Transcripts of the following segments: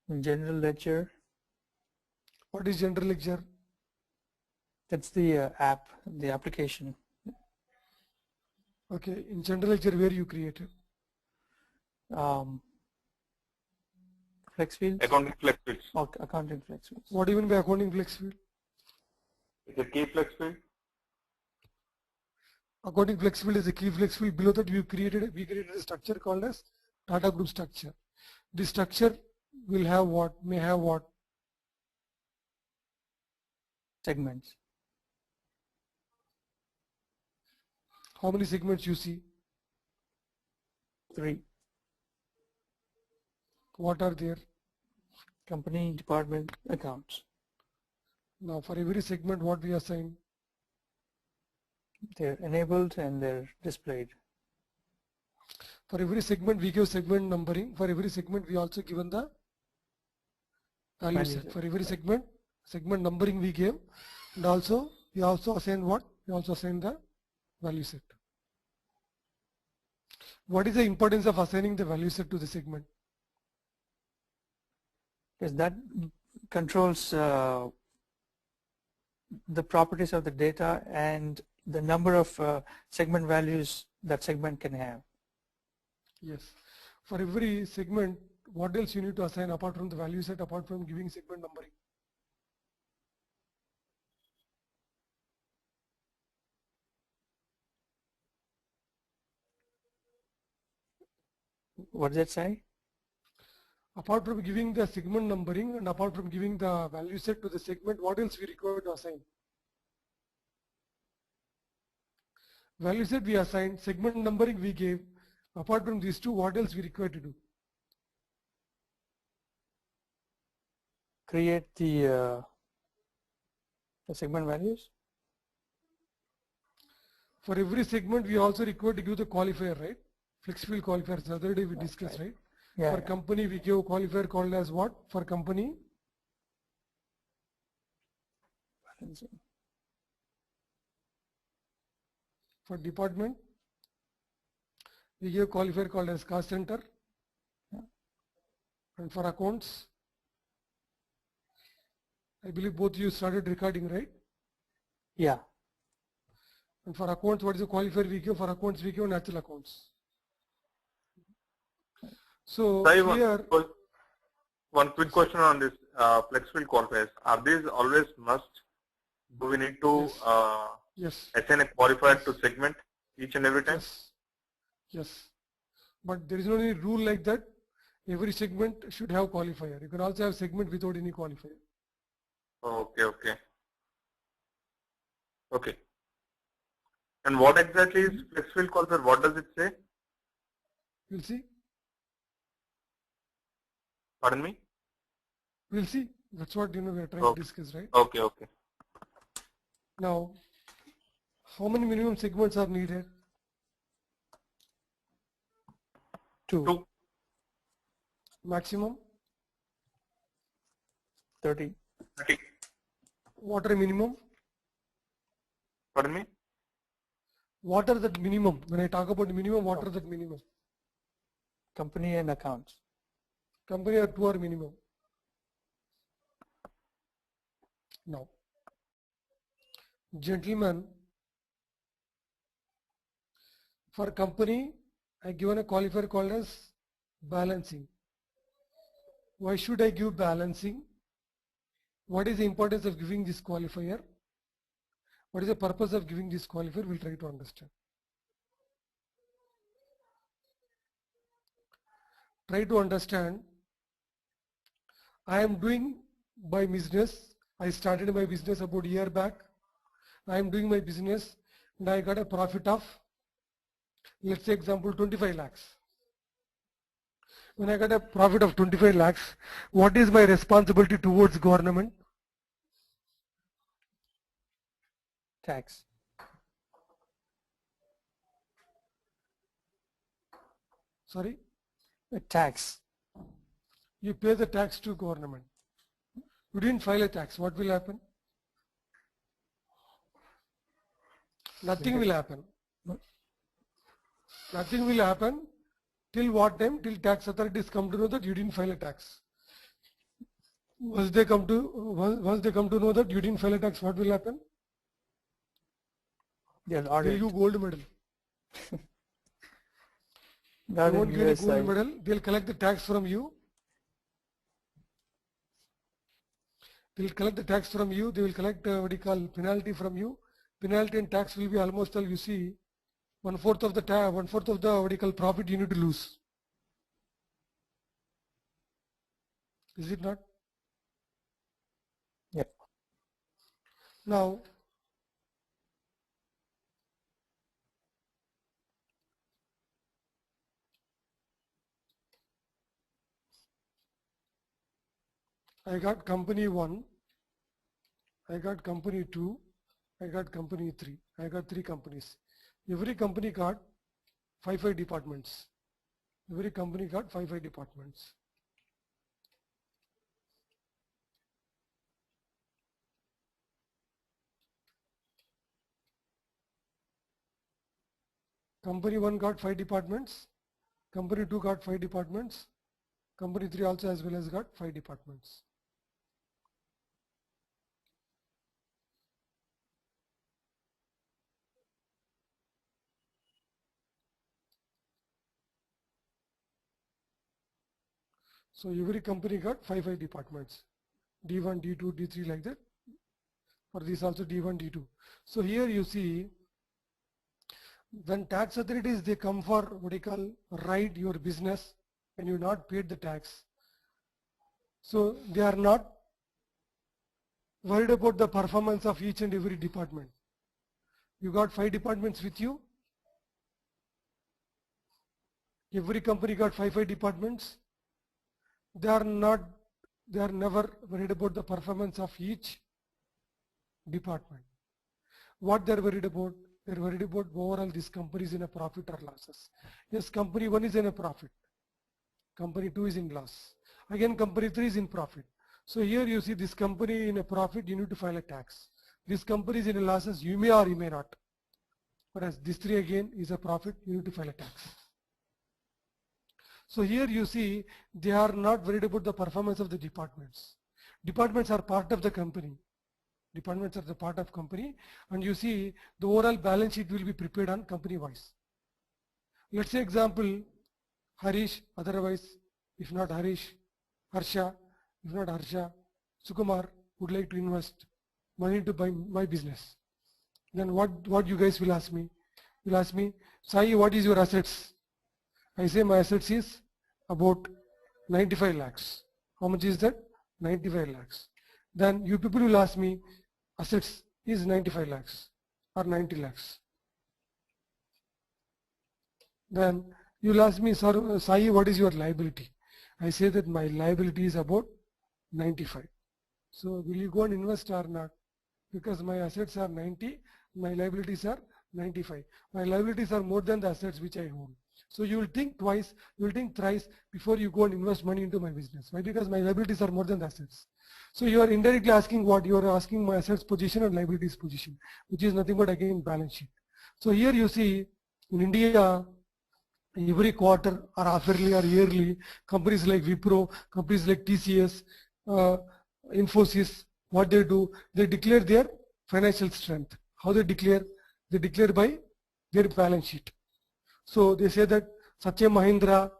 General ledger. What is general ledger? That's the app, the application. Okay, in general ledger where you created? Flex fields? Accounting flex fields. Oh, accounting flex fields. What do you mean by accounting flex field? It's a key flex field. Accounting flex field is a key flex field. Below that we created a structure called as data group structure. This structure will have what? May have what? Segments. How many segments you see? 3. What are there? Company, department, accounts. Now for every segment what we assign? They're enabled and they're displayed. For every segment we give segment numbering. For every segment we also given the value set. For every segment numbering we gave, and also we also assign what? We also assign the value set. What is the importance of assigning the value set to the segment? Because that controls the properties of the data and the number of segment values that segment can have. Yes. For every segment, what else you need to assign apart from the value set, apart from giving segment numbering? What does that say? Apart from giving the segment numbering and apart from giving the value set to the segment, what else we require to assign? Value set we assigned, segment numbering we gave. Apart from these two, what else we require to do? Create the segment values. For every segment, we also require to give the qualifier, right? Flex field qualifiers. The other day we discussed, right? Yeah, for company, we give qualifier called as what? For company? Balancing. For department, we give qualifier called as cost center. Yeah. And for accounts, I believe both you started recording, right? Yeah. And for accounts, what is the qualifier we give? For accounts, we give natural accounts. So here, one quick question on this flex field qualifiers. Are these always must? Do we need to yes. assign a qualifier to segment each and every time? Yes. Yes. But there is no any rule like that. Every segment should have qualifier. You can also have segment without any qualifier. Okay, okay. Okay. And what exactly is flex field qualifier? What does it say? We'll see. Pardon me? We'll see. That's what we are trying to discuss, right? Okay, okay. Now, how many minimum segments are needed? 2. Maximum? 30. What are minimum? Pardon me? What are the minimum? When I talk about minimum, what are the minimum? Company and accounts. Company are 2 are minimum. Now, gentlemen, for company, I given a qualifier called as balancing. Why should I give balancing? What is the importance of giving this qualifier? What is the purpose of giving this qualifier? We'll try to understand. Try to understand. I am doing my business. I started my business about a year back. I am doing my business and I got a profit of, let's say example, 25 lakhs. When I got a profit of 25 lakhs, what is my responsibility towards government? Tax. Sorry? A tax. You pay the tax to government. You didn't file a tax. What will happen? Nothing will happen. Nothing will happen till what time? Till tax authorities come to know that you didn't file a tax. once they come to know that you didn't file a tax, what will happen? They'll They'll audit. give gold medal. Not They won't in get a US gold side. medal. They'll collect the tax from you. They'll collect the tax from you. They will collect what you call penalty from you. Penalty and tax will be almost all, you see, 1/4 of the what you call profit you need to lose. Is it not? Yep. Now, I got company 1, I got company 2, I got company 3. I got 3 companies. Every company got 5 departments. Every company got 5 departments. Company 1 got 5 departments. Company 2 got 5 departments. Company 3 also as well as got 5 departments. So every company got 5 departments. D1, D2, D3 like that. For this also D1, D2. So here you see, when tax authorities they come for what you call write your business and you not paid the tax. So they are not worried about the performance of each and every department. You got 5 departments with you. Every company got 5 departments. They are never worried about the performance of each department. What they are worried about? They are worried about overall this company is in a profit or losses. Yes, company 1 is in a profit. Company 2 is in loss. Again, company 3 is in profit. So here you see this company in a profit, you need to file a tax. This company is in a losses, you may or you may not. Whereas this 3 again is a profit, you need to file a tax. So here you see they are not worried about the performance of the departments. Departments are part of the company. Departments are the part of company, and you see the overall balance sheet will be prepared on company wise. Let's say example, Harish, otherwise if not Harish, Harsha, if not Harsha, Sukumar would like to invest money to buy my business. Then what you guys will ask me? You'll ask me, Sai, what is your assets? I say my assets is about 95 lakhs. How much is that? 95 lakhs. Then you people will ask me, assets is 95 lakhs or 90 lakhs. Then you'll ask me, sir, Sai, what is your liability? I say that my liability is about 95. So will you go and invest or not? Because my assets are 90, my liabilities are 95. My liabilities are more than the assets which I own. So you will think twice, you will think thrice before you go and invest money into my business. Why? Because my liabilities are more than the assets. So you are indirectly asking what? You are asking my assets position and liabilities position, which is nothing but again balance sheet. So here you see in India, every quarter or half-yearly or yearly, companies like Wipro, companies like TCS, Infosys, what they do, they declare their financial strength. How they declare? They declare by their balance sheet. So they say that Satya Mahindra,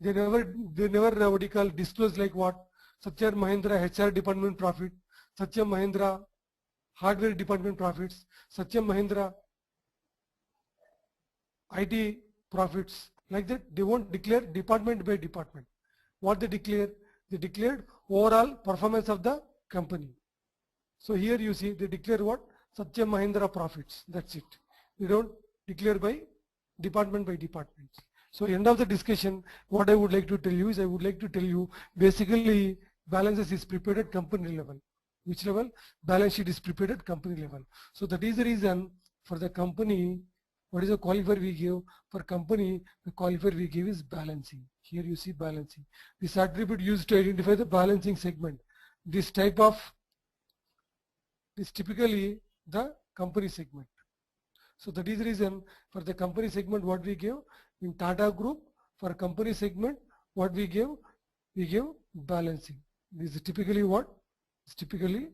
they never what you call disclose like what? Satya Mahindra HR department profit, Satya Mahindra hardware department profits, Satya Mahindra IT profits. Like that, they won't declare department by department. What they declare? They declared overall performance of the company. So here you see they declare what? Satya Mahindra profits. That's it. They don't declare by department by department. So end of the discussion, what I would like to tell you is I would like to tell you basically balances is prepared at company level. Which level? Balance sheet is prepared at company level. So that is the reason for the company, what is the qualifier we give? For company, the qualifier we give is balancing. Here you see balancing. This attribute used to identify the balancing segment. This typically the company segment. So that is the reason for the company segment what we give in Tata Group, for company segment what we give balancing. This is typically what? It's typically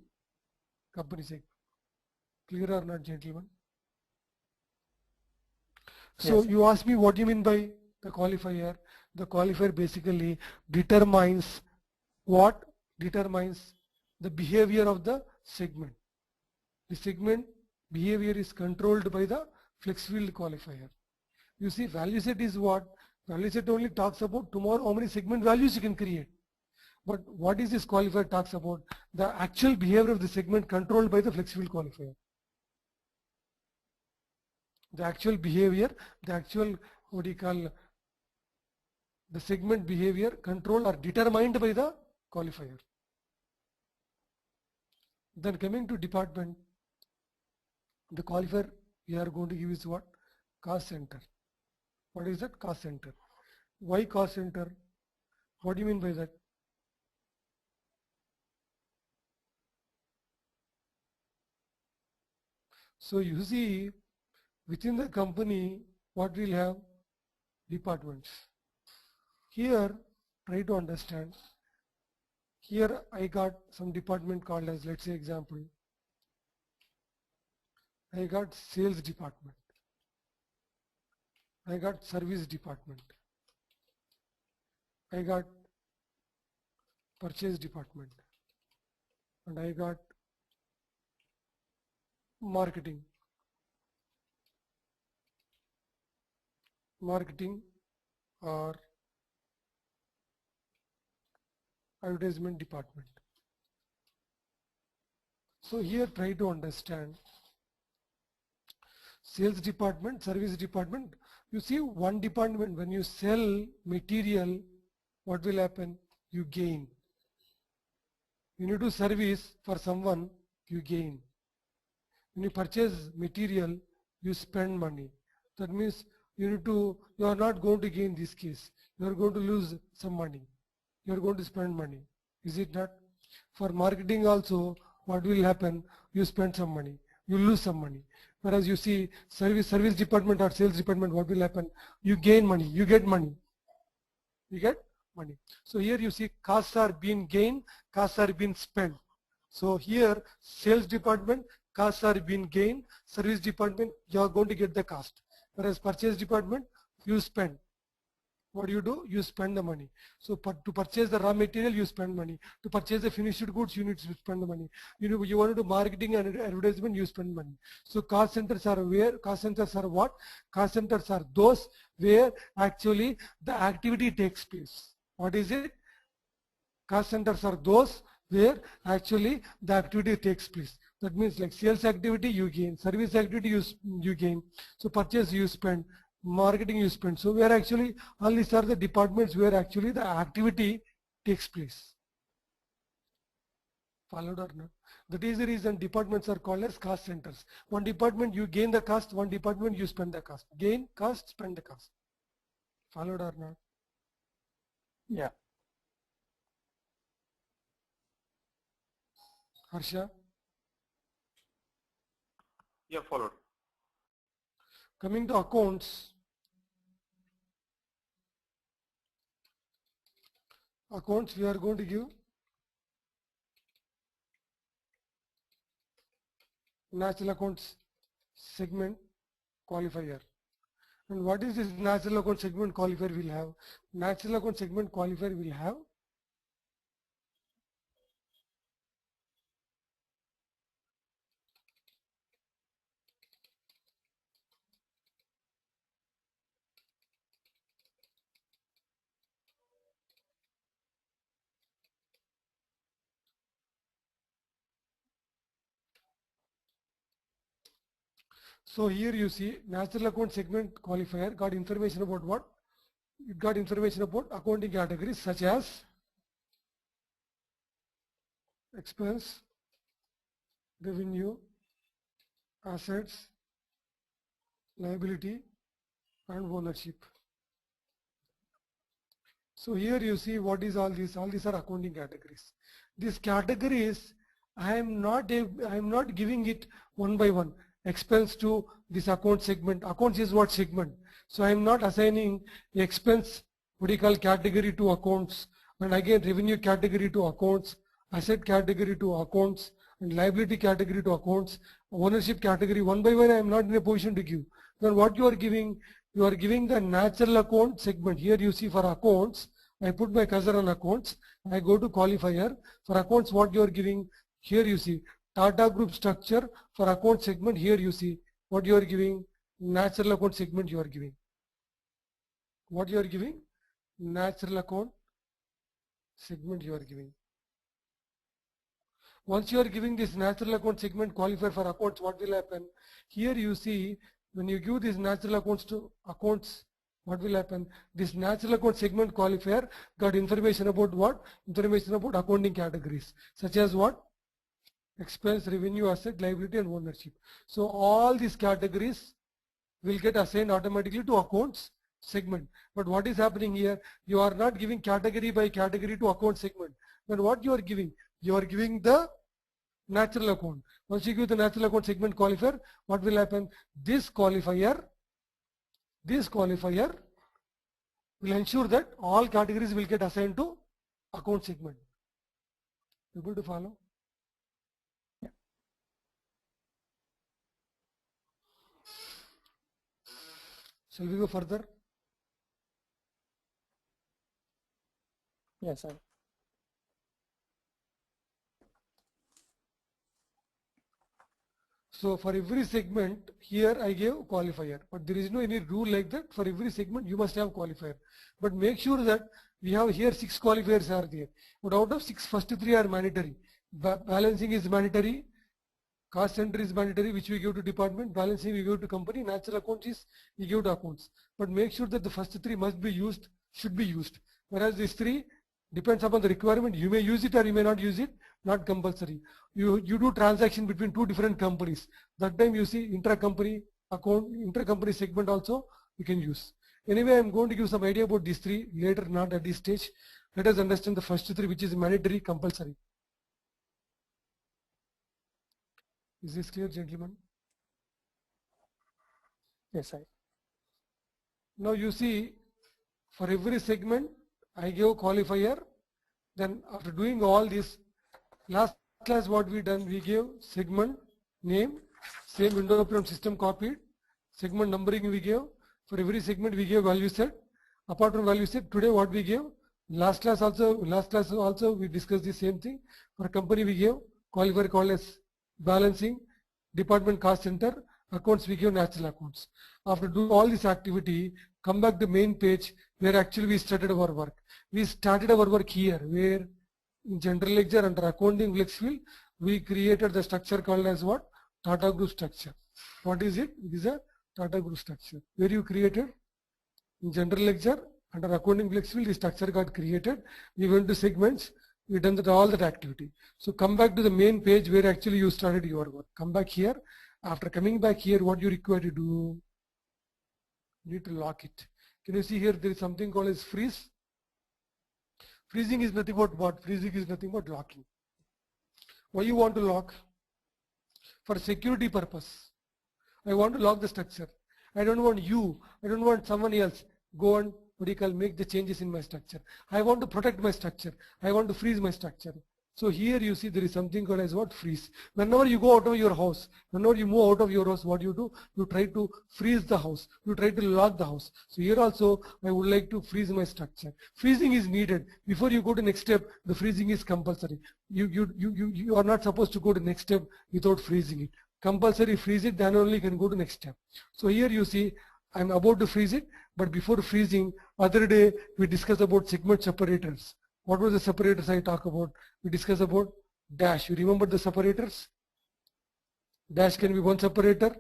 company segment. Clear or not, gentlemen? So Yes. you asked me what you mean by the qualifier. The qualifier basically determines what? Determines the behavior of the segment. The segment behavior is controlled by the flex field qualifier. You see, value set is what? Value set only talks about tomorrow how many segment values you can create. But what is this qualifier talks about? The actual behavior of the segment controlled by the flex field qualifier. The actual behavior, the actual, what do you call, the segment behavior controlled or determined by the qualifier. Then coming to department, the qualifier we are going to give is what? Cost center. What is that? Cost center. Why cost center? What do you mean by that? So you see, within the company, what we'll have? Departments. Here, try to understand. Here I got some department called as, let's say example, I got sales department. I got service department. I got purchase department. And I got marketing. Marketing or advertisement department. So here try to understand sales department, service department. You see, one department, when you sell material, what will happen? You gain. When you do service for someone, you gain. When you purchase material, you spend money. That means you are not going to gain this case. You are going to lose some money. You are going to spend money. Is it not? For marketing also, what will happen? You spend some money. You lose some money. Whereas you see service department or sales department, what will happen? You gain money. You get money. You get money. So here you see costs are being gained, costs are being spent. So here sales department, costs are being gained, service department, you are going to get the cost. Whereas purchase department, you spend. What do? You spend the money. So to purchase the raw material, you spend money. To purchase the finished goods, you need to spend the money. You want to do marketing and advertisement, you spend money. So cost centers are where? Cost centers are what? Cost centers are those where actually the activity takes place. What is it? Cost centers are those where actually the activity takes place. That means like sales activity you gain, service activity you gain, so purchase you spend, marketing you spend. So where actually all these are the departments where actually the activity takes place. Followed or not? That is the reason departments are called as cost centers. One department you gain the cost, one department you spend the cost. Gain cost, spend the cost. Followed or not? Yeah. Harsha? Yeah, followed. Coming to accounts. Accounts we are going to give natural accounts segment qualifier. And what is this natural account segment qualifier will have? Natural account segment qualifier will have so here you see natural account segment qualifier got information about what? It got information about accounting categories such as expense, revenue, assets, liability and ownership. So here you see what is all these are accounting categories. These categories I am not giving it one by one. Expense to this account segment. Accounts is what segment? So I am not assigning expense, what do you call, category to accounts and again revenue category to accounts, asset category to accounts, and liability category to accounts, ownership category. One by one I am not in a position to give. Then what you are giving the natural account segment. Here you see for accounts, I put my cursor on accounts, I go to qualifier. For accounts what you are giving, here you see Tata Group structure. For account segment, here you see what you are giving, natural account segment you are giving. What you are giving? Natural account segment you are giving. Once you are giving this natural account segment qualifier for accounts, what will happen? Here you see when you give these natural accounts to accounts, what will happen? This natural account segment qualifier got information about what? Information about accounting categories such as what? Expense, revenue, asset, liability and ownership. So all these categories will get assigned automatically to accounts segment. But what is happening here? You are not giving category by category to account segment. But what you are giving? You are giving the natural account. Once you give the natural account segment qualifier, what will happen? This qualifier will ensure that all categories will get assigned to account segment. Able to follow? Yeah. Shall we go further? Yes, sir. So for every segment, here I gave qualifier, but there is no any rule like that. For every segment, you must have qualifier. But make sure that we have here 6 qualifiers are there. But out of 6, first 3 are mandatory. Balancing is mandatory. Cost center is mandatory, which we give to department. Balancing we give to company. Natural accounts is we give to accounts. But make sure that the first 3 must be used, should be used. Whereas these 3 depends upon the requirement. You may use it or you may not use it. Not compulsory. You do transaction between 2 different companies. That time you see intra-company account, intra-company segment also you can use. Anyway, I am going to give some idea about these 3 later, not at this stage. Let us understand the first 3, which is mandatory, compulsory. Is this clear, gentlemen? Yes, sir. Now you see, for every segment, I give qualifier. Then after doing all this, last class what we done, we gave segment name, same window open system copied, segment numbering we gave. For every segment we gave value set. Apart from value set, today what we gave, last class also we discussed the same thing. For company we gave qualifier called as balancing, department cost center, accounts we give natural accounts. After doing all this activity, come back to the main page where actually we started our work. We started our work here where in general ledger under accounting flexfield, we created the structure called as what? Tata Group structure. What is it? It is a Tata Group structure. Where you created in general ledger under accounting flexfield, the structure got created. We went to segments. We done all that activity. So come back to the main page where actually you started your work. Come back here. After coming back here, what you require to do? You need to lock it. Can you see here? There is something called as freeze. Freezing is nothing but what? Freezing is nothing but locking. Why you want to lock? For security purpose. I want to lock the structure. I don't want you. I don't want someone else go and make the changes in my structure. I want to protect my structure. I want to freeze my structure. So here you see there is something called as what? Freeze. Whenever you go out of your house, whenever you move out of your house, what you do? You try to freeze the house. You try to lock the house. So here also I would like to freeze my structure. Freezing is needed. Before you go to next step, the freezing is compulsory. You are not supposed to go to next step without freezing it. Compulsory freeze it, then only you can go to next step. So here you see I'm about to freeze it, but before freezing, other day we discussed about segment separators. What were the separators I talk about? We discussed about dash. You remember the separators? Dash can be one separator.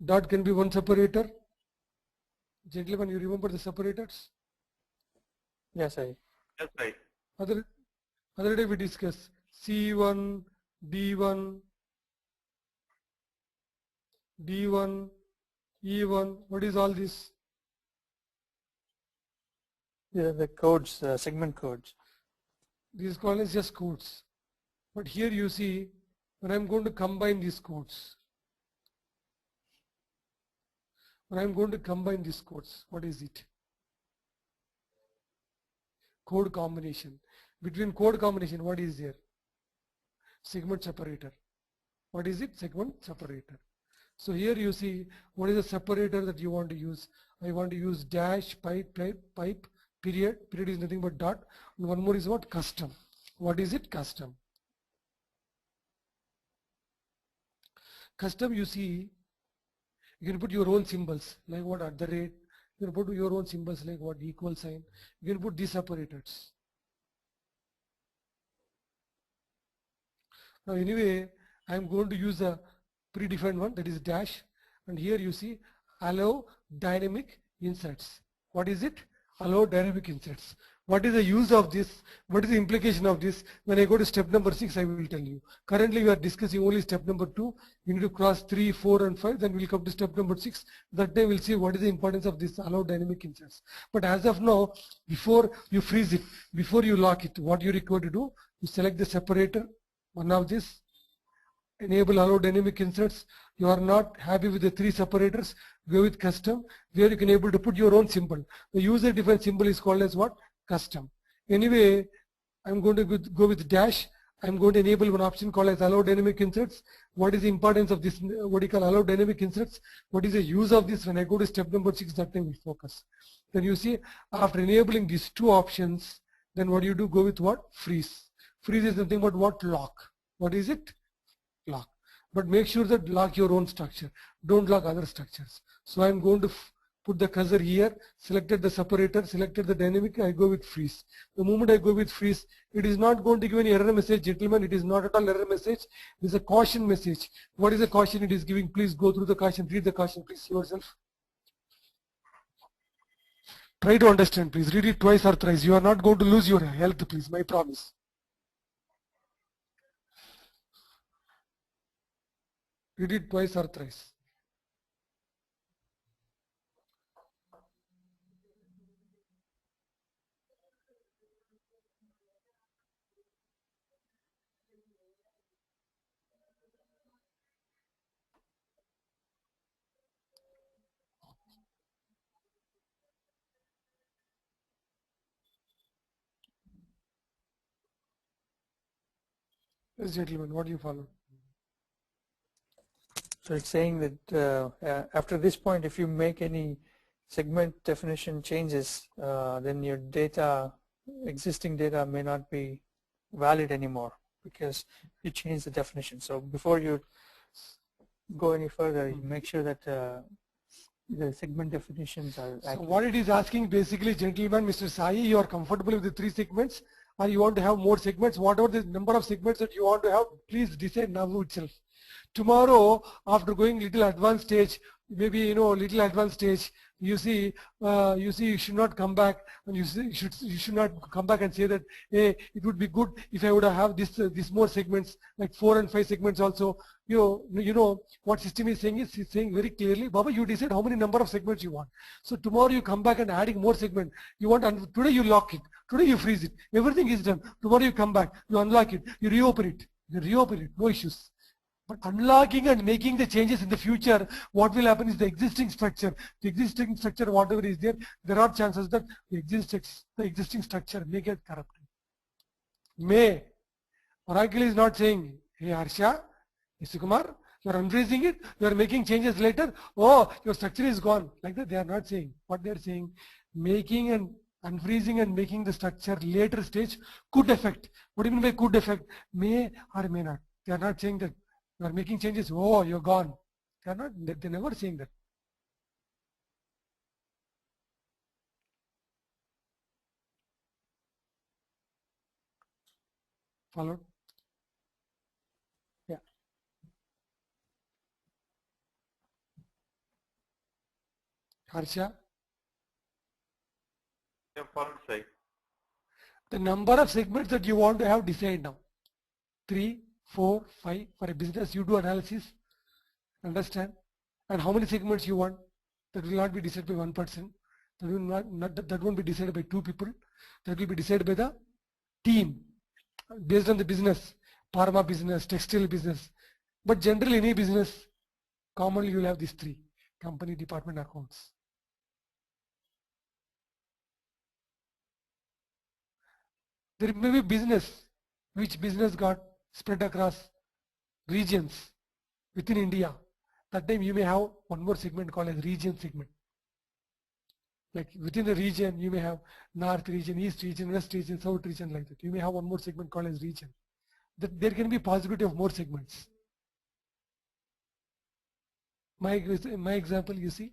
Dot can be one separator. Gentlemen, you remember the separators? Yes, sir. Yes, right. Other day we discussed C1, D1, D1, E1. What is all this? Yeah, the codes, segment codes. These called as just codes. But here you see, when I'm going to combine these codes, what is it? code combination. Between code combination, what is there? Segment separator. What is it? Segment separator. So here you see what is the separator that you want to use. I want to use dash, pipe, period. Period is nothing but dot. And one more is what? Custom. What is it? Custom. Custom, you see, you can put your own symbols like what at the rate. You can put your own symbols like what equal sign. You can put these separators. Now anyway, I am going to use a predefined one, that is dash, and here you see allow dynamic inserts. What is it? Allow dynamic inserts. What is the use of this? What is the implication of this? When I go to step number 6, I will tell you. Currently we are discussing only step number 2. You need to cross 3, 4 and 5, then we'll come to step number 6. That day we'll see what is the importance of this allow dynamic inserts. But as of now, before you freeze it, before you lock it, what you require to do, you select the separator, one of this, enable allow dynamic inserts. You are not happy with the 3 separators, go with custom, where you can able to put your own symbol. The user defined symbol is called as what? Custom. Anyway, I'm going to go with dash. I'm going to enable one option called as allow dynamic inserts. What is the importance of this? What do you call allow dynamic inserts? What is the use of this? When I go to step number 6, that time we focus. Then you see, after enabling these 2 options, then what do you do? Go with what? Freeze. Freeze is nothing but what? Lock. What is it? Lock. But make sure that lock your own structure. Don't lock other structures. So I'm going to put the cursor here, selected the separator, selected the dynamic, I go with freeze. The moment I go with freeze, it is not going to give any error message, gentlemen. It is not at all error message. It is a caution message. What is the caution it is giving? Please go through the caution, read the caution, please yourself. Try to understand, please. Read it twice or thrice. You are not going to lose your health, please, my promise. Read it twice or thrice. Yes, gentlemen, what do you follow? So it's saying that after this point, if you make any segment definition changes, then your data, existing data may not be valid anymore because you change the definition. So before you go any further, you make sure that the segment definitions are accurate. So what it is asking basically, gentlemen, Mr. Sai, you are comfortable with the 3 segments or you want to have more segments? Whatever the number of segments that you want to have, please decide now itself. Tomorrow, after going little advanced stage, maybe little advanced stage, you see you should not come back, and you should not come back and say that, hey, it would be good if I would have this more segments, like 4 and 5 segments also. You know what system is saying is, it's saying very clearly, Baba, you decide how many number of segments you want. So tomorrow you come back and adding more segment. You want, and today you lock it, today you freeze it, everything is done. Tomorrow you come back, you unlock it, you reopen it, no issues. But unlocking and making the changes in the future, what will happen is the existing structure, whatever is there, there are chances that the existing structure may get corrupted. Oracle is not saying, hey Harsha, Sukumar, you are unfreezing it, you are making changes later, oh, your structure is gone. Like that they are not saying. What they are saying, making and unfreezing and making the structure later stage could affect. What do you mean by could affect? May or may not. They are not saying that. You are making changes, oh, you're gone. They're never saying that. Followed? Yeah. Harsha? Yeah, followed, Sai. The number of segments that you want to have, decide now. 3, 4, 5, for a business you do analysis, understand, and how many segments you want. That will not be decided by one person, that won't be decided by 2 people, that will be decided by the team, based on the business, pharma business, textile business. But generally any business, commonly you will have these 3, company, department, accounts. There may be business, which business got spread across regions within India. That time you may have one more segment called as region segment. Like within the region, you may have north region, east region, west region, south region, like that. You may have one more segment called as region. That there can be possibility of more segments. My example, you see,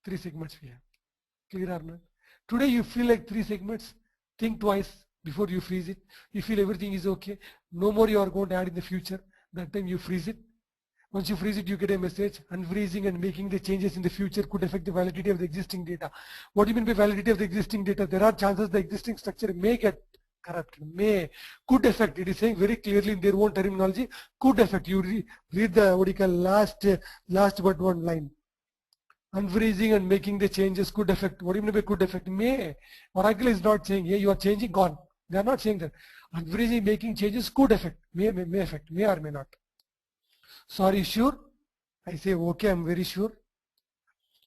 3 segments we have. Clear or not? Today you feel like 3 segments. Think twice before you freeze it. You feel everything is okay. No more you are going to add in the future. That time you freeze it. Once you freeze it, you get a message. Unfreezing and making the changes in the future could affect the validity of the existing data. What do you mean by validity of the existing data? There are chances the existing structure may get corrupted, could affect. It is saying very clearly in their own terminology, could affect. You read the what you call last but one line. Unfreezing and making the changes could affect. What do you mean by could affect? May. Oracle is not saying, yeah, you are changing, gone. They are not saying that. Unfreezing, making changes could affect. May affect. May or may not. Sorry, sure? I say, okay, I'm very sure.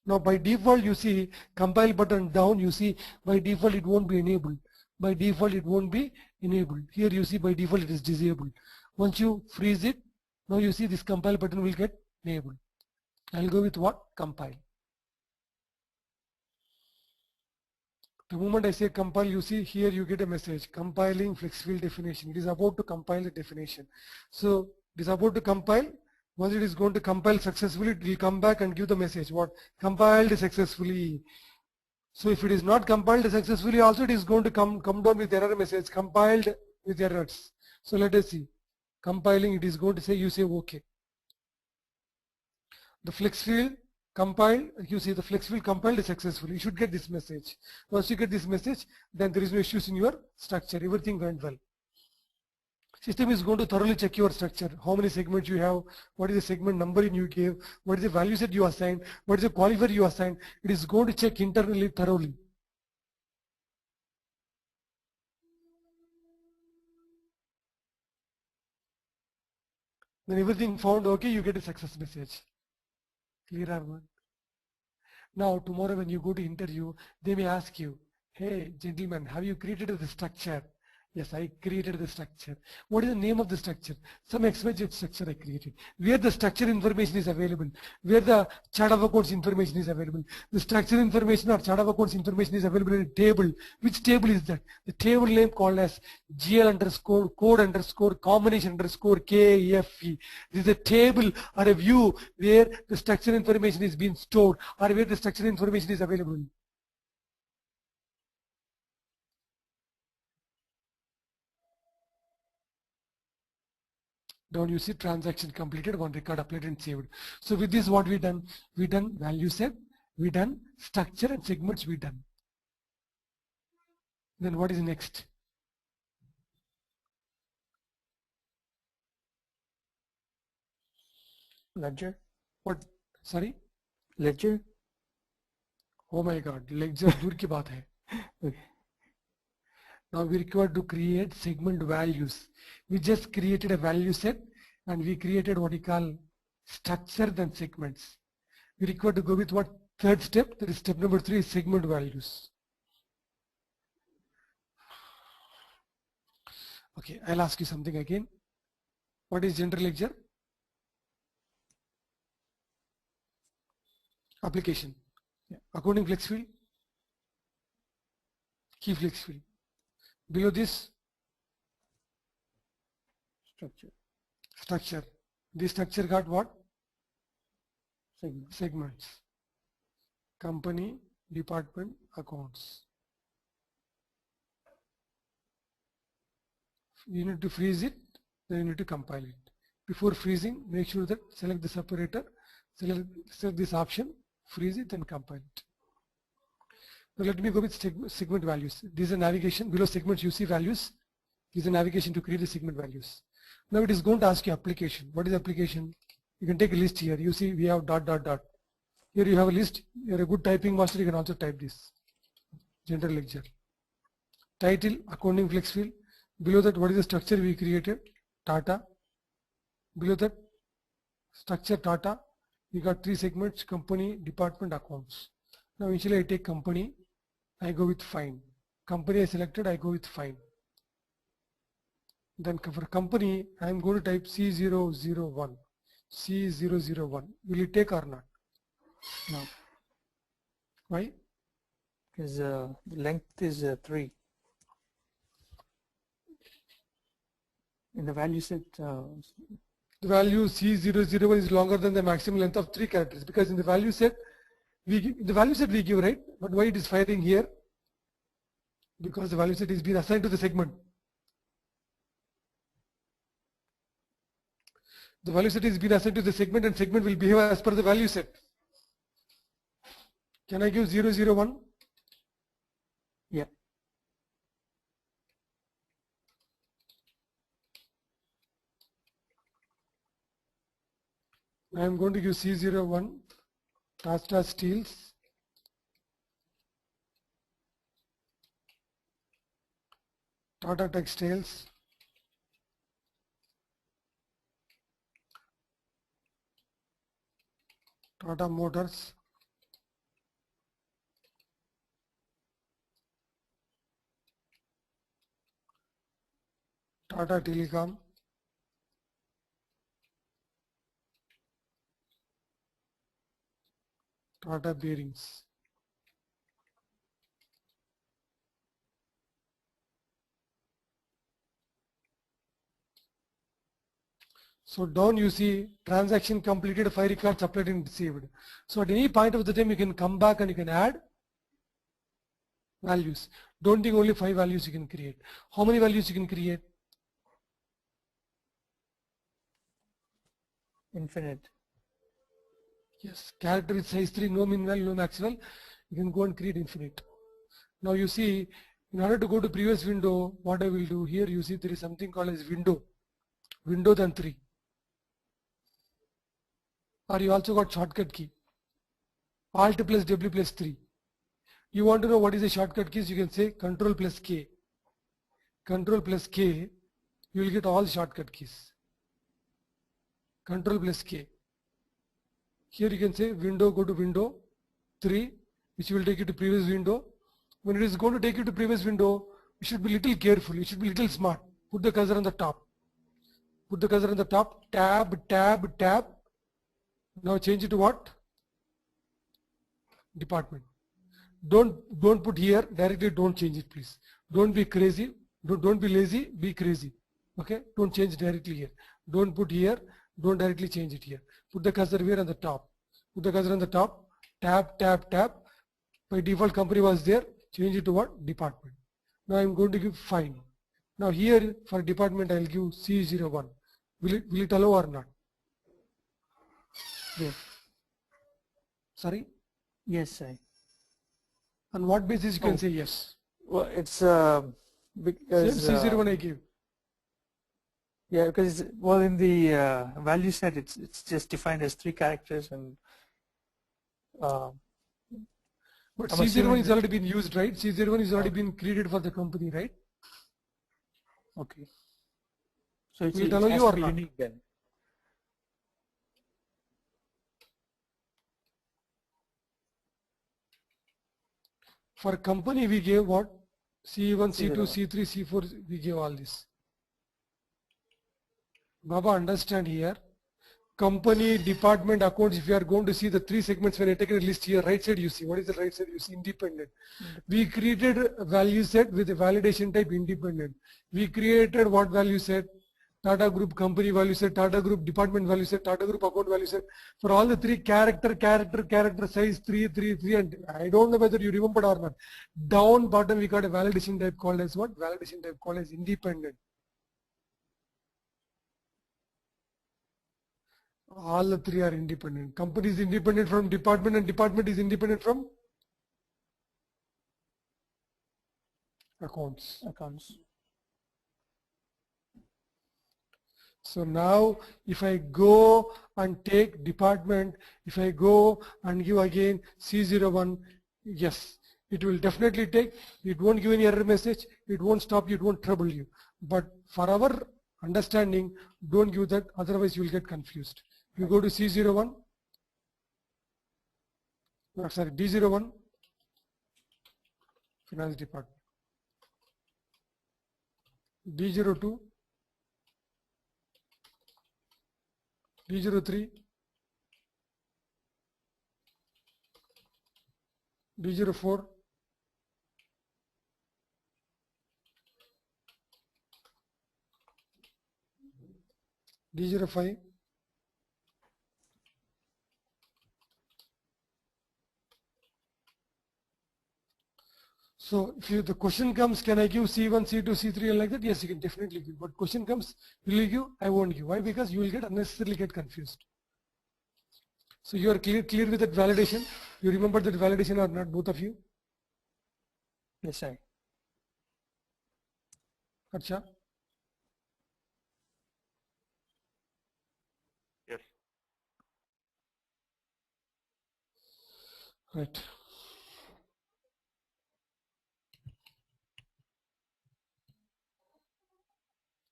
Now by default, you see, compile button down, you see, by default it won't be enabled. By default it won't be enabled. Here you see by default it is disabled. Once you freeze it, now you see this compile button will get enabled. I'll go with what? Compile. The moment I say compile, you see here you get a message, compiling flex field definition. It is about to compile the definition. So it is about to compile. Once it is going to compile successfully, it will come back and give the message, what? Compiled successfully. So if it is not compiled successfully, also it is going to come down with error message, compiled with errors. So let us see. Compiling, it is going to say, you say okay. The flex field compiled, you see the flex field compiled successfully. You should get this message. Once you get this message, then there is no issues in your structure. Everything went well. System is going to thoroughly check your structure. How many segments you have, what is the segment number you gave, what is the value set you assigned, what is the qualifier you assigned. It is going to check internally thoroughly. Then everything found okay, you get a success message. Clear or not? Now tomorrow when you go to interview, they may ask you, hey gentlemen, have you created the structure? Yes, I created the structure. What is the name of the structure? Some XYZ structure I created. Where the structure information is available. Where the chart of accounts information is available. The structure information or chart of accounts information is available in a table. Which table is that? The table name called as GL underscore code underscore combination underscore KFE. This is a table or a view where the structure information is being stored or where the structure information is available. Down you see transaction completed, one record uploaded and saved. So with this what we done? We done value set, we done structure and segments we done. Then what is next? Ledger. What? Sorry? Ledger. Oh my God, ledger दूर की बात है. Okay. Now we require to create segment values. We just created a value set and we created what we call structure then segments. We require to go with what? Third step, that is step number 3 is segment values. Okay, I'll ask you something again. What is general ledger? Application. Yeah. Accounting flex field. Key flex field. Below this, structure. This structure got what? Segments. Company, department, accounts. You need to freeze it, then you need to compile it. Before freezing, make sure that select the separator, select this option, freeze it and compile it. Now let me go with segment values. This is a navigation. Below segments you see values. This is a navigation to create the segment values. Now it is going to ask you application. What is application? You can take a list here. You see we have ... Here you have a list. You're a good typing master. You can also type this. General ledger. Title, accounting flex field. Below that, what is the structure we created? Tata. Below that, structure Tata. We got 3 segments, company, department, accounts. Now initially I take company, I go with fine. Company I selected, I go with fine. Then for company, I am going to type C001. C001. Will it take or not? No, Why? because the length is 3. In the value set, The value C001 is longer than the maximum length of 3 characters, because in the value set we give, right? But why it is firing here? Because the value set is being assigned to the segment. The value set is being assigned to the segment, and segment will behave as per the value set. Can I give 001? yeah, I am going to give C01, Tata Steels, Tata Textiles, Tata Motors, Tata Telecom, Tata Bearings. So down you see transaction completed, 5 records uploaded and received. So at any point of the time you can come back and you can add values. Don't think only 5 values you can create. How many values you can create? infinite. Yes, character with size 3, no min val, no max val. You can go and create infinite. Now you see, in order to go to previous window, what I will do here, you see there is something called as window. Window then 3. Or you also got shortcut key. Alt plus W plus 3. You want to know what is the shortcut keys, you can say Control plus K. Control plus K, you will get all shortcut keys. Control plus K. Here you can say window, go to window 3, which will take you to previous window. When it is going to take you to previous window, you should be little careful, you should be little smart. Put the cursor on the top. Put the cursor on the top, tab, tab, tab. Now change it to what? Department. Don't put here directly, don't change it please. Don't be crazy, don't be lazy, be crazy. Okay, don't change directly here. Don't put here, don't directly change it here. Put the cursor here on the top. Put the cursor on the top, tab, tab, tab. By default company was there, change it to what? Department. Now I'm going to give fine. Now here for department I'll give C01. Will it allow or not? Yes, Sorry? yes, I. On what basis you can say yes? Well, it's Same because C01 I give. yeah, because well, in the value set, it's just defined as 3 characters, and But I'm C01 assuming is that- already been used, right? C01 is already been created for the company, right? okay. So it's, Will it it allow has you to or be not? unique then. For company we gave what? C1, C2, C01. C3, C4, we gave all this. Baba, understand here. Company, department, accounts, if you are going to see the 3 segments, when I take a list here, right side you see. What is the right side? You see independent. We created a value set with a validation type independent. We created what value set? Tata Group company value set, Tata Group department value set, Tata Group account value set. For all the 3 character size 3, 3, 3, and I don't know whether you remember or not. Down bottom we got a validation type called as what? Validation type called as independent. All the 3 are independent. Company is independent from department and department is independent from accounts. Accounts. So now if I go and take department, if I go and give again C01, yes, it will definitely take, it won't give any error message, it won't stop you, it won't trouble you. But for our understanding, don't give that, otherwise you will get confused. You go to C01, sorry, D01, finance department. D02, D03, D04, D05, so if the question comes, can I give C1, C2, C3 and like that? Yes, you can definitely give. But question comes, will you give? I won't give. Why? Because you will get unnecessarily get confused. So you are clear with that validation? You remember that validation or not, both of you? Yes, sir. Acha? Yes. Right.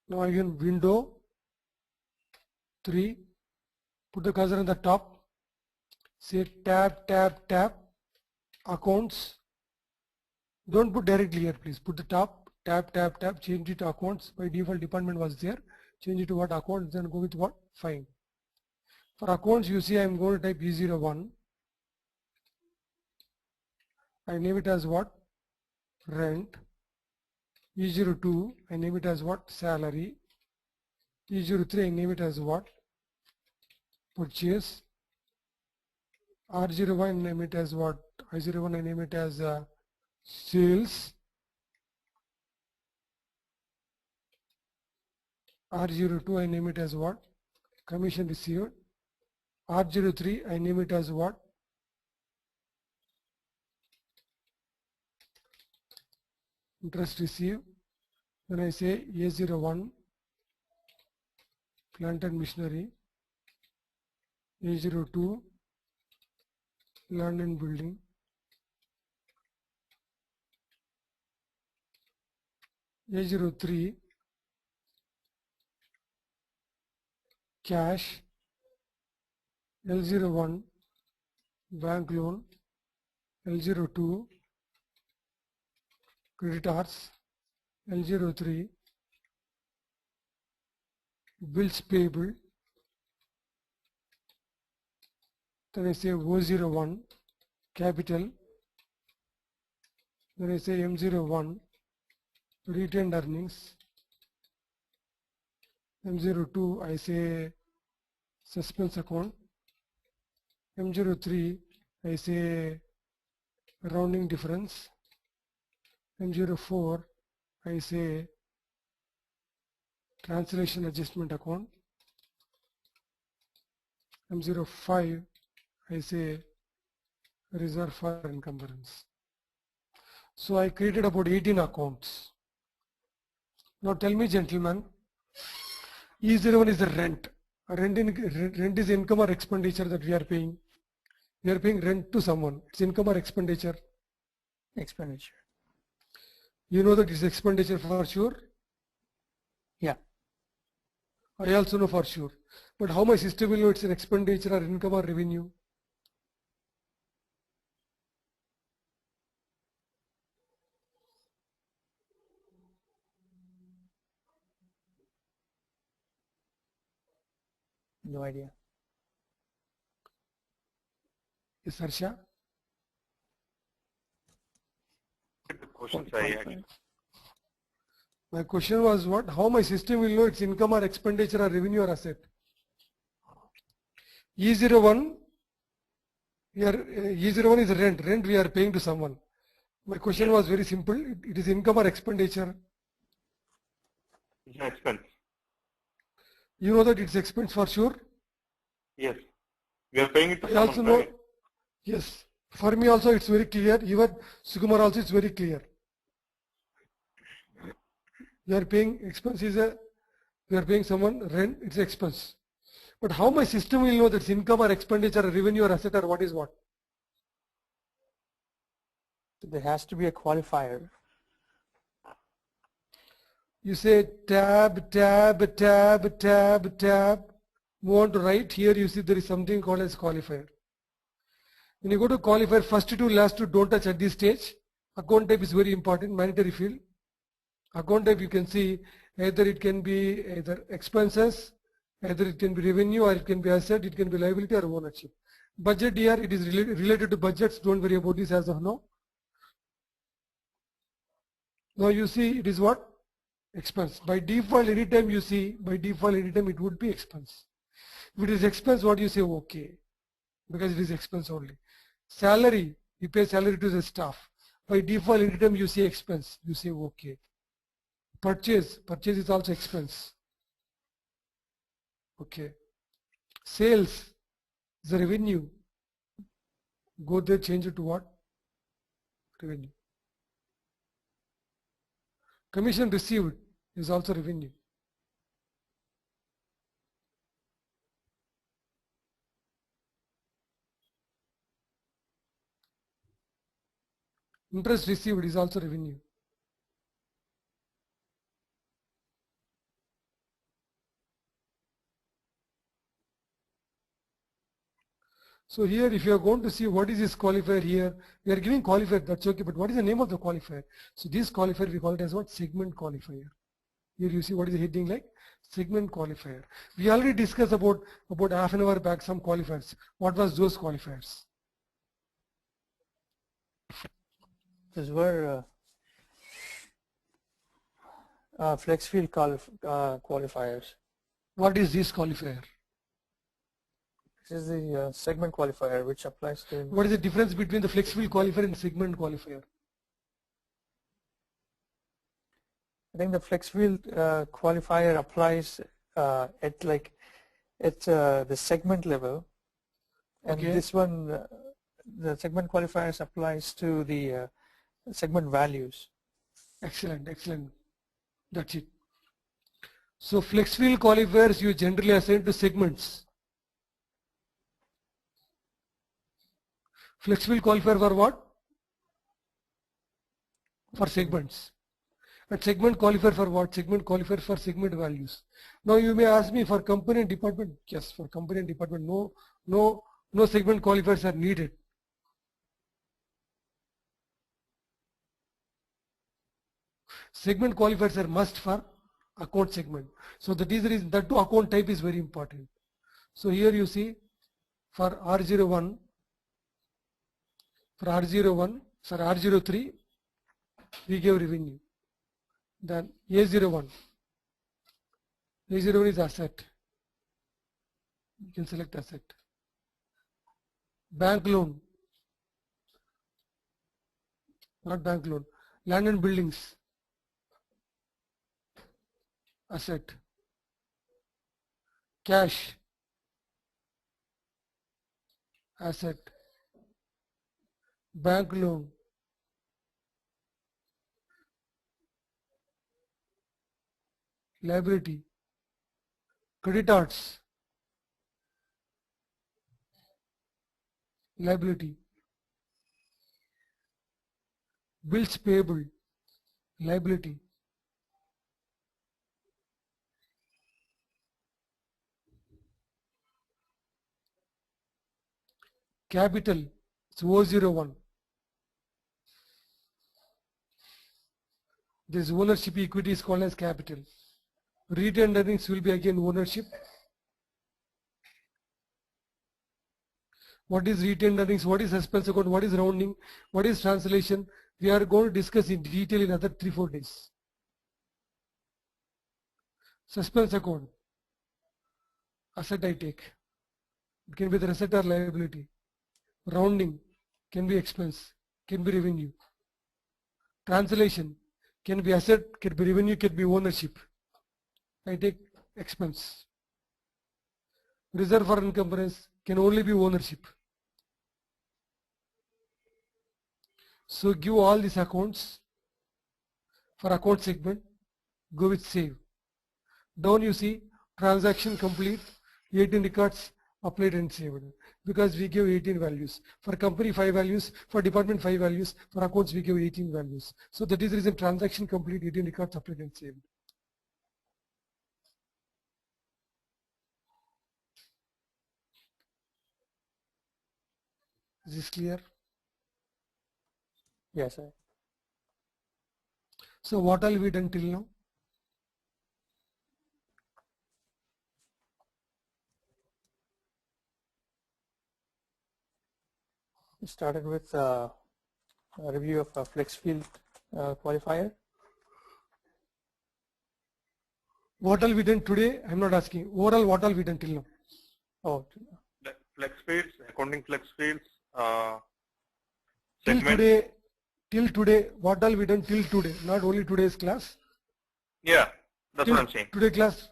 Now again window 3, put the cursor on the top, say tab, tab, tab, accounts. Don't put directly here, please. Put the top, tab, tab, tab, change it to accounts. By default department was there. Change it to what accounts, then go with what? Fine. For accounts, you see I'm going to type E01. I name it as what? Rent. E02, I name it as what? Salary. E03, I name it as what? Purchase. R01, I name it as what? I01, I name it as sales. R02, I name it as what? Commission received. R03, I name it as what? Interest received. Then I say A01, plant and machinery. A02, land and building. A03, cash. L01, bank loan. L02, creditors. L03, bills payable. Then I say O01, capital. Then I say M01, retained earnings. M02, I say suspense account. M03, I say rounding difference. M04, I say translation adjustment account. M05, I say reserve for encumbrance. So I created about 18 accounts. Now tell me, gentlemen, E01 is the rent. Rent is income or expenditure that we are paying. We are paying rent to someone. It's income or expenditure. Expenditure. You know that it's expenditure for sure. Yeah. I also know for sure. But how my system will know it's an expenditure or income or revenue? No idea. Yes, Harsha? The questions I actually. My question was what? How my system will know it's income or expenditure or revenue or asset? E01, E01 is rent. Rent we are paying to someone. My question was very simple. It is income or expenditure? It's an expense. You know that it's expense for sure? Yes. We are paying it to I someone. also know, Right? yes. For me also it's very clear. Even Sukumar also it's very clear. You are paying expense is a, you are paying someone rent, it's expense. But how my system will know that's income or expenditure or revenue or asset or what is what? There has to be a qualifier. You say tab, tab, tab, tab, tab. Move on to right. Here you see there is something called as qualifier. When you go to qualifier, first two, last two don't touch at this stage. Account type is very important, mandatory field. Account type you can see either it can be either expenses, Either it can be revenue or it can be asset, it can be liability or ownership. Budget here, it is related to budgets. Don't worry about this as of now. Now you see it is what? Expense. By default, anytime you see, by default, anytime it would be expense. If it is expense, what do you say? Okay. Because it is expense only. Salary, you pay salary to the staff. By default, anytime you see expense, you say okay. Purchase is also expense. Okay. Sales is a revenue. Go there, change it to what? Revenue. Commission received is also revenue. Interest received is also revenue. So here if you are going to see what is this qualifier here, we are giving qualifier, that's okay, but what is the name of the qualifier? So this qualifier we call it as what? Segment qualifier. Here you see what is the heading like? Segment qualifier. We already discussed about half an hour back some qualifiers. What was those qualifiers? Those were flex field qualifiers. What is this qualifier? This is the segment qualifier which applies to. What is the difference between the flex field qualifier and segment qualifier? I think the flex field qualifier applies at the segment level, and Okay. this one, the segment qualifiers applies to the segment values. Excellent, excellent. That's it. So flex field qualifiers you generally assign to segments. Flex field qualifier for what? For segments. And segment qualifier for what? Segment qualifier for segment values. Now you may ask me for company and department. Yes, for company and department, no segment qualifiers are needed. Segment qualifiers are must for account segment. So that is the reason that to account type is very important. So here you see for R01, R03, we give revenue. Then A01 is asset. You can select asset. Bank loan, not bank loan, land and buildings, asset. Cash, asset. Bank loan, liability. Creditors, liability. Bills payable, liability. Capital, it's O01. This ownership equity is called as capital. Retained earnings will be again ownership. What is retained earnings? What is suspense account? What is rounding? What is translation? We are going to discuss in detail in another 3-4 days. Suspense account. Asset I take. It can be the asset or liability. Rounding can be expense, can be revenue. Translation can be asset, can be revenue, can be ownership. I take expense. Reserve for encumbrance can only be ownership. So give all these accounts for account segment, go with save. Down you see transaction complete, 18 records applied and saved, because we give 18 values. For company 5 values, for department 5 values, for accounts we give 18 values. So that is the reason transaction complete, 18 records applied and saved. Is this clear? Yes, sir. So what all we done till now? We started with a review of a flex field qualifier. What all we done today? I'm not asking. Overall, what all we done till now? Oh, Flex fields, accounting flex fields, Till segment. today, what all we done till today? Not only today's class. Yeah, that's Till what I'm saying. today class.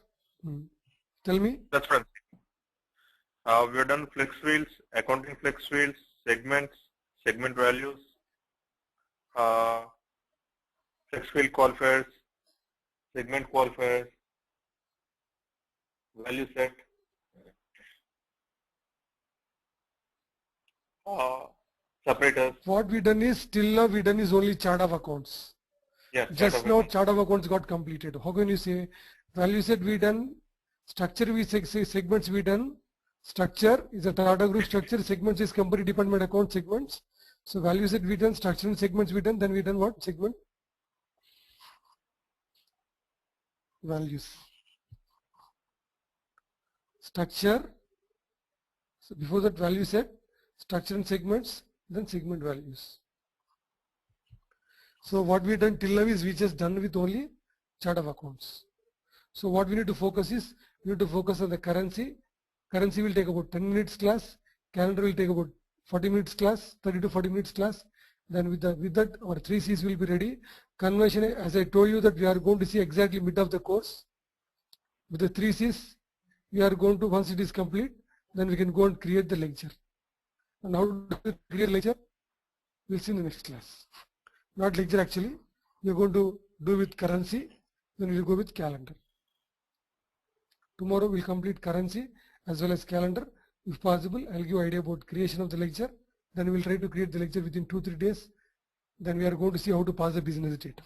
Tell me. That's what I'm saying. We have done flex fields, accounting flex fields, segments, segment values, flex field qualifiers, segment qualifiers, value set, separators. What we done is till now we done is only chart of accounts. Yeah, chart Just of now accounts. chart of accounts got completed. How can you say value set we done, structure we say segments we done. Structure is a Tata Group structure, segments is company department account segments. So value set we done, structure and segments we done, then we done what? Segment values. Structure, so before that value set, structure and segments, then segment values. So what we done till now is we just done with only chart of accounts. So what we need to focus is, we need to focus on the currency. Currency will take about 10 minutes class, calendar will take about 40 minutes class, 30 to 40 minutes class. Then with that our 3 C's will be ready. Conversion, as I told you that we are going to see exactly mid of the course. With the 3 C's, we are going to, once it is complete, then we can go and create the lecture. And how to create lecture, we'll see in the next class. Not lecture actually, we are going to do with currency, then we'll go with calendar. Tomorrow we'll complete currency as well as calendar. If possible, I'll give idea about creation of the lecture. Then we'll try to create the lecture within 2-3 days. Then we are going to see how to pass the business data.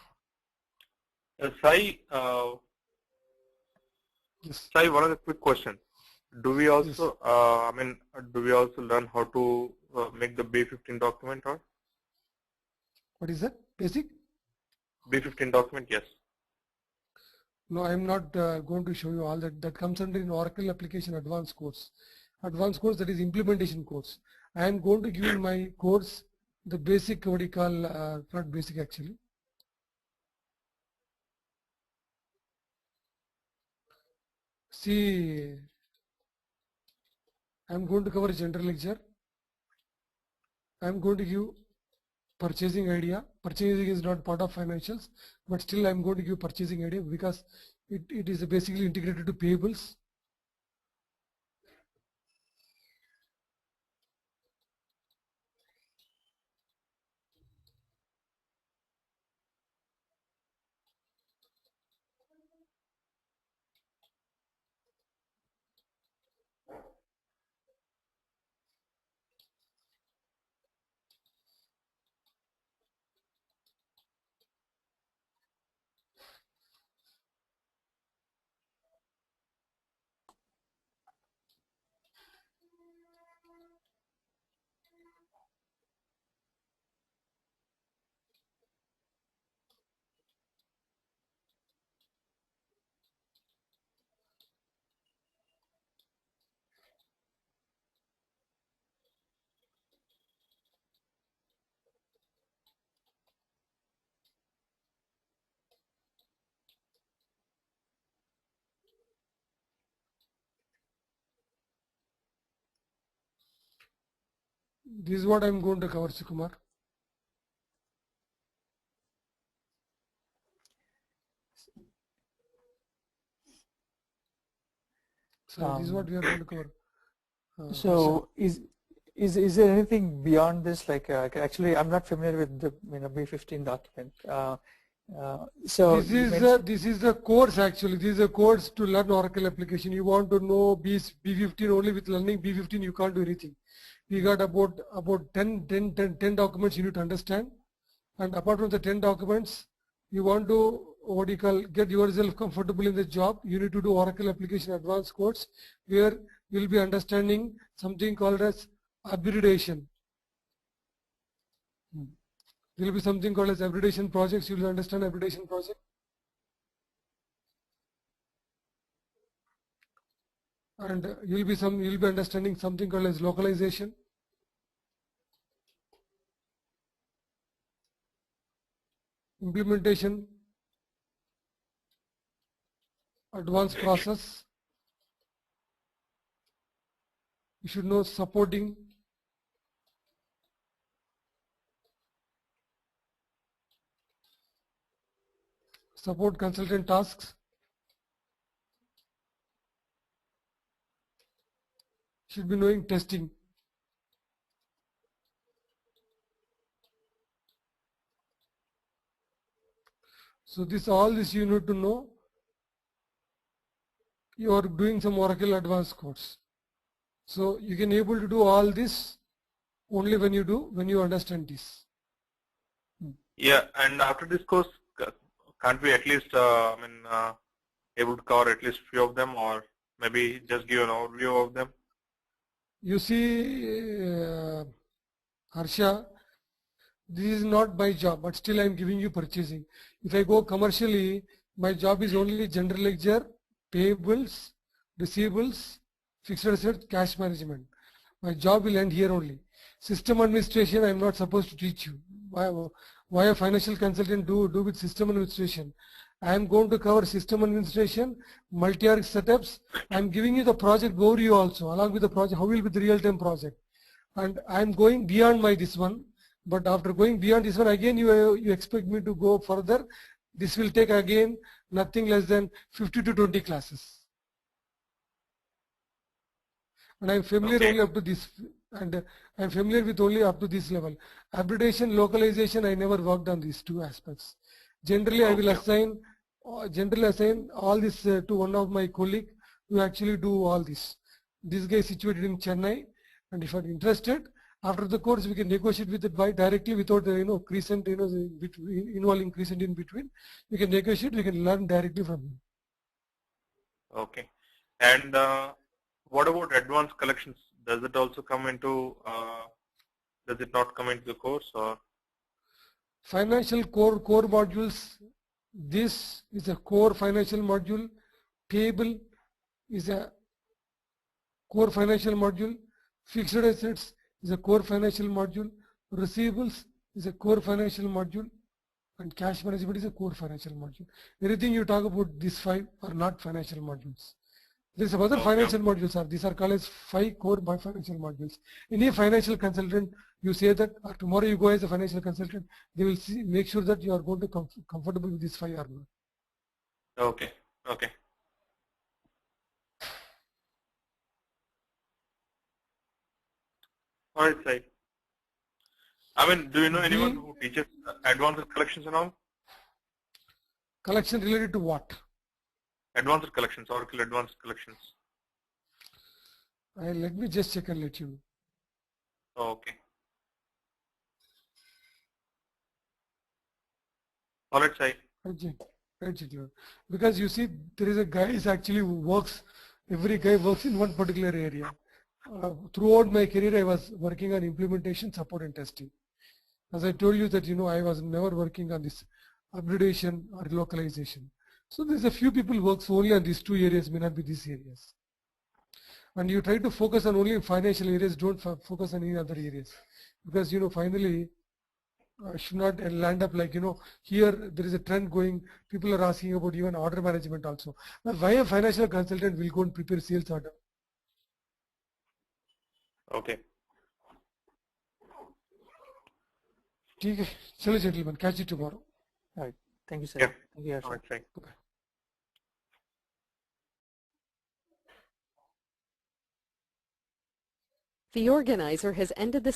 Sai, Yes. Sai, one other quick question. Do we also, do we also learn how to make the B15 document or? What is that? Basic? B15 document, yes. No, I'm not going to show you all that. That comes under in Oracle application advanced course. Advanced course, that is implementation course. I am going to give in my course the basic, what you call, not basic actually. See, I'm going to cover general lecture. I'm going to give purchasing idea. Purchasing is not part of financials, but still I'm going to give purchasing idea because it is basically integrated to payables. This is what I'm going to cover, Sukumar. So this is what we are going to cover. So is there anything beyond this? Like actually, I'm not familiar with the B15 document. So this is the course actually. This is a course to learn Oracle application. You want to know B15 only. With learning B15 you can't do anything. We got about 10 documents you need to understand, and apart from the 10 documents, you want to what you call get yourself comfortable in the job. You need to do Oracle application advanced course where you will be understanding something called as upgradation. There will be something called as upgradation projects. You will understand upgradation project. And you'll be understanding something called as localization. implementation, advanced process. You should know supporting, support consultant tasks. Should be knowing testing. So all this you need to know. You are doing some Oracle Advanced course. So you can able to do all this only when you understand this. Yeah, and after this course, can't we at least, able to cover at least few of them, or maybe just give an overview of them? You see, Harsha, this is not my job, but still I am giving you purchasing. If I go commercially, my job is only general ledger, payables, receivables, fixed assets, cash management. My job will end here only. System administration, I am not supposed to teach you. Why a financial consultant do with system administration? I am going to cover system administration, multi-org setups. I am giving you the project overview also, along with the project, how will be the real-time project. And I am going beyond this one. But after going beyond this one, again you expect me to go further. This will take again nothing less than 50 to 20 classes. And I am familiar only up to this, and I am familiar with only up to this level. Updation, localization, I never worked on these two aspects. Generally, I will assign all this to one of my colleague who actually do all this. This guy is situated in Chennai, and if you are interested, after the course we can negotiate with it directly without crescent, involving crescent in between. We can negotiate. We can learn directly from him. Okay, and what about advanced collections? Does it also come into? Does it not come into the course, or? Financial core modules. This is a core financial module. Payable is a core financial module. Fixed assets is a core financial module. Receivables is a core financial module. And cash management is a core financial module. Everything you talk about, these 5 are not financial modules. There is some other financial modules. These are called as 5 core financial modules. Any financial consultant, you say that tomorrow you go as a financial consultant, they will make sure that you are going to comfortable with these 5 or not. Okay. Okay. All right, Sai. Do you know anyone who teaches advanced collections and all? Collection related to what? Advanced collections, Oracle Advanced Collections. Let me just check and let you know. Okay. All right, Sai. Because you see, there is a guy is actually works. Every guy works in one particular area. Throughout my career, I was working on implementation, support, and testing. As I told you that I was never working on this upgradation or localization. So there's a few people who works only on these 2 areas, may not be these areas. And you try to focus on only financial areas, don't focus on any other areas. Because finally, should not land up like, here there is a trend going, people are asking about even order management also. Now why a financial consultant will go and prepare sales order? Okay. Okay, chalo gentlemen, catch you tomorrow. All right. Thank you, sir. Yeah. Thank you, Harsha. All right, Sai. Bye. The organizer has ended the